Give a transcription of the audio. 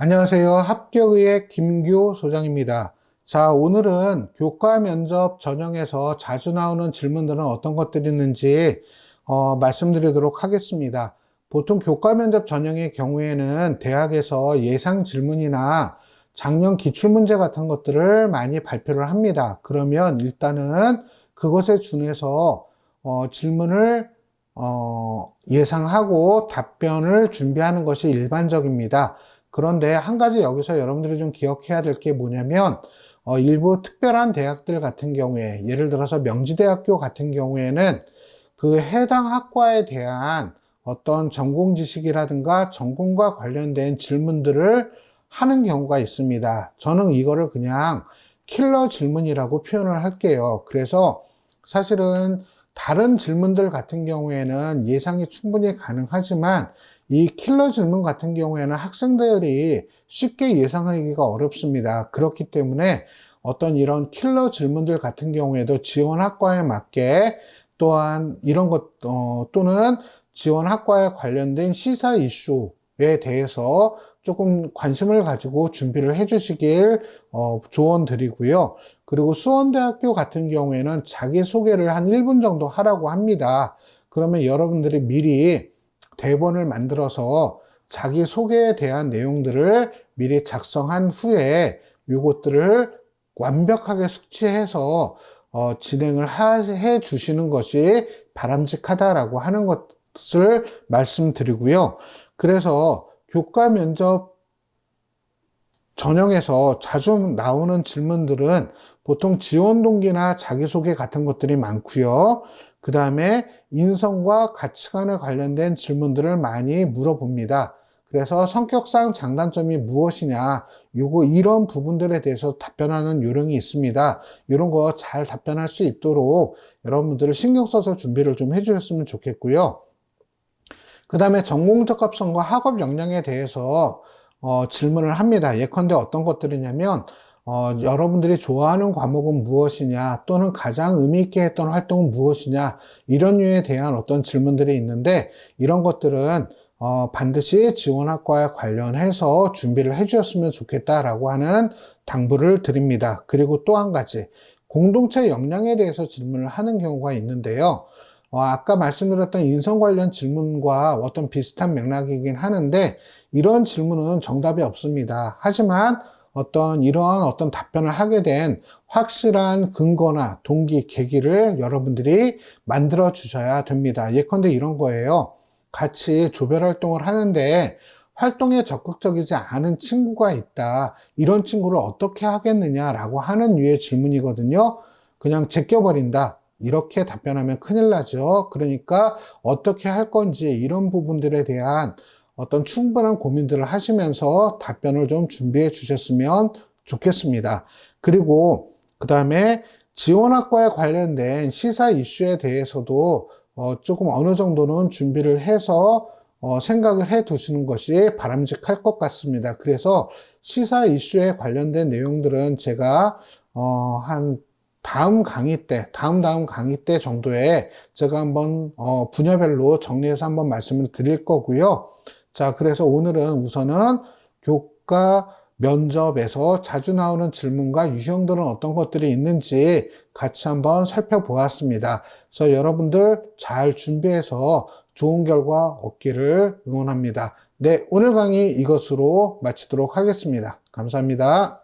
안녕하세요. 합격의의 김규 소장입니다. 자, 오늘은 교과 면접 전형에서 자주 나오는 질문들은 어떤 것들이 있는지 말씀드리도록 하겠습니다. 보통 교과 면접 전형의 경우에는 대학에서 예상 질문이나 작년 기출문제 같은 것들을 많이 발표를 합니다. 그러면 일단은 그것에 준해서 질문을 예상하고 답변을 준비하는 것이 일반적입니다. 그런데 한 가지 여기서 여러분들이 좀 기억해야 될 게 뭐냐면, 일부 특별한 대학들 같은 경우에, 예를 들어서 명지대학교 같은 경우에는 그 해당 학과에 대한 어떤 전공 지식이라든가 전공과 관련된 질문들을 하는 경우가 있습니다. 저는 이거를 그냥 킬러 질문이라고 표현을 할게요. 그래서 사실은 다른 질문들 같은 경우에는 예상이 충분히 가능하지만 이 킬러 질문 같은 경우에는 학생들이 쉽게 예상하기가 어렵습니다. 그렇기 때문에 어떤 이런 킬러 질문들 같은 경우에도 지원 학과에 맞게 또한 이런 것, 또는 지원 학과에 관련된 시사 이슈에 대해서 조금 관심을 가지고 준비를 해 주시길 조언 드리고요. 그리고 수원대학교 같은 경우에는 자기소개를 한 1분 정도 하라고 합니다. 그러면 여러분들이 미리 대본을 만들어서 자기소개에 대한 내용들을 미리 작성한 후에 이것들을 완벽하게 숙지해서 진행을 해 주시는 것이 바람직하다라고 하는 것을 말씀드리고요. 그래서 교과 면접 전형에서 자주 나오는 질문들은 보통 지원 동기나 자기소개 같은 것들이 많고요. 그 다음에 인성과 가치관에 관련된 질문들을 많이 물어봅니다. 그래서 성격상 장단점이 무엇이냐, 이런 부분들에 대해서 답변하는 요령이 있습니다. 이런 거 잘 답변할 수 있도록 여러분들을 신경 써서 준비를 좀 해주셨으면 좋겠고요. 그 다음에 전공 적합성과 학업 역량에 대해서 질문을 합니다. 예컨대 어떤 것들이냐면 여러분들이 좋아하는 과목은 무엇이냐, 또는 가장 의미 있게 했던 활동은 무엇이냐, 이런 류에 대한 어떤 질문들이 있는데, 이런 것들은 반드시 지원학과에 관련해서 준비를 해 주셨으면 좋겠다라고 하는 당부를 드립니다. 그리고 또 한 가지, 공동체 역량에 대해서 질문을 하는 경우가 있는데요. 아까 말씀드렸던 인성 관련 질문과 어떤 비슷한 맥락이긴 하는데, 이런 질문은 정답이 없습니다. 하지만 이러한 어떤 답변을 하게 된 확실한 근거나 동기, 계기를 여러분들이 만들어 주셔야 됩니다. 예컨대 이런 거예요. 같이 조별 활동을 하는데 활동에 적극적이지 않은 친구가 있다. 이런 친구를 어떻게 하겠느냐라고 하는 류의 질문이거든요. 그냥 제껴버린다. 이렇게 답변하면 큰일 나죠. 그러니까 어떻게 할 건지 이런 부분들에 대한 어떤 충분한 고민들을 하시면서 답변을 좀 준비해 주셨으면 좋겠습니다. 그리고 그 다음에 지원학과에 관련된 시사 이슈에 대해서도 조금 어느 정도는 준비를 해서 생각을 해 두시는 것이 바람직할 것 같습니다. 그래서 시사 이슈에 관련된 내용들은 제가 한 다음 강의 때, 다음 강의 때 정도에 제가 한번 분야별로 정리해서 한번 말씀을 드릴 거고요. 자, 그래서 오늘은 우선은 교과 면접에서 자주 나오는 질문과 유형들은 어떤 것들이 있는지 같이 한번 살펴보았습니다. 그래서 여러분들 잘 준비해서 좋은 결과 얻기를 응원합니다. 네, 오늘 강의 이것으로 마치도록 하겠습니다. 감사합니다.